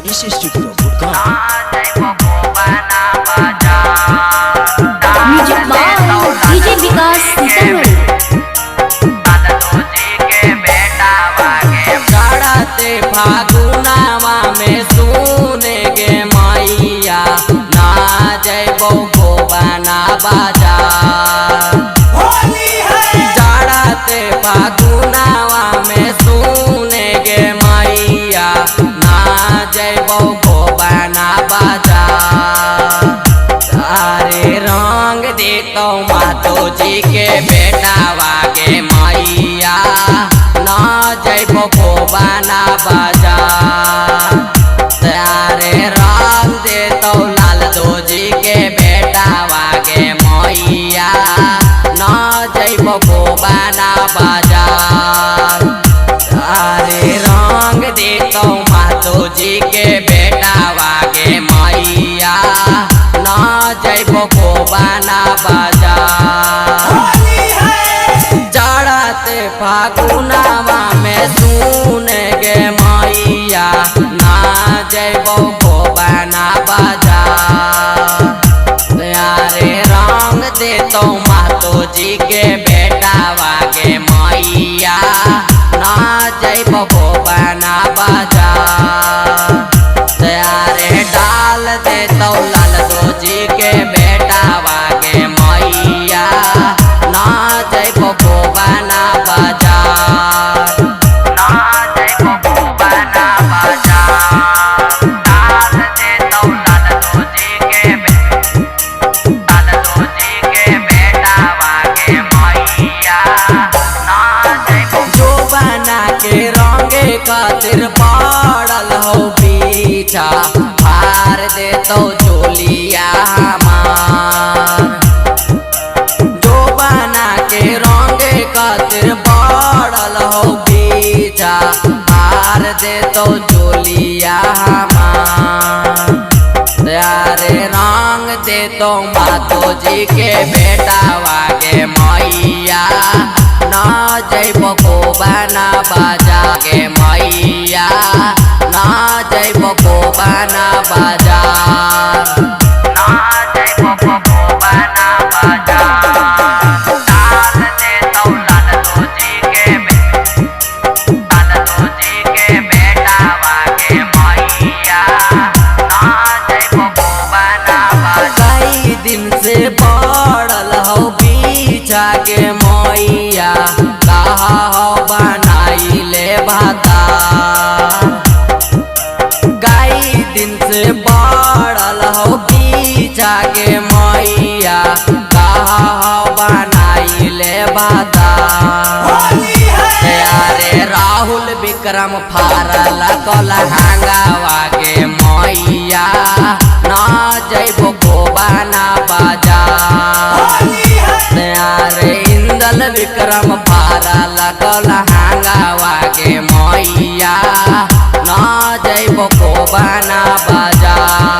Ganesh studio Gurgaon. Music by DJ Vikas Sitamarhi. चढ़ते फागुनावा में सुने गे मैया ना जैबो गोबाना बाजार। चढ़ते फागुनावा में सुने गे मैया ना जैबो गोबाना बाजार। सारे रंग देतो मातो जी के बेटावा गे मैया ना जैबो गोबाना बाजार। सारे रंग देतो लाल दो जी के बेटावा गे मैया ना जैबो गोबाना बाजार। सारे रंग देतो मातो जी के बेटावा गे मैया ना जैबो गोबाना बाजार। चढ़ते फागुनावा में सुने गे मैया ना जैबो गोबाना बाजार। यारे रंग देतो मातो जी के बेटावा गे मैया ना जैबो गोबाना बाजार। यारे डाल देतो लाल दो जी के बेटावा गे मैया ना जैबो गोबाना बाजार। ना जैबो गोबाना बाजार। डाल देतो लाल दो जी के बेटावा गे मैया ना जैबो गोबाना के रंगे खातिर पड़ल हो पीछा फार देतो चोलिया हमार। जोबाना के रंगे खातिर पड़ल हो पीछा फार देतो चोलिया हमार। यारे रंग देतो मातो जी के बेटावा गे मैया ना जैबो गोबाना बाजा गे मैया ना जैबो गोबाना बाजार। ना जैबो गोबाना बाजार। डाल देतो लाल दो जी के बेटावा गे मैया ना जैबो गोबाना बाजार। कई दिन से पड़ल हो पीछा गे मैया कहा हो बनाई ले भातार। कई दिन से पड़ल हो पीछा गे मैया कहा हो बनाई ले भातार। यारे राहुल विक्रम फारल कलहांगावा गे मैया ना जैबो गोबाना बाजार। यारे इंदल विक्रम फारल कलहांगावा गे मैया ना जैबो गोबाना बाजार।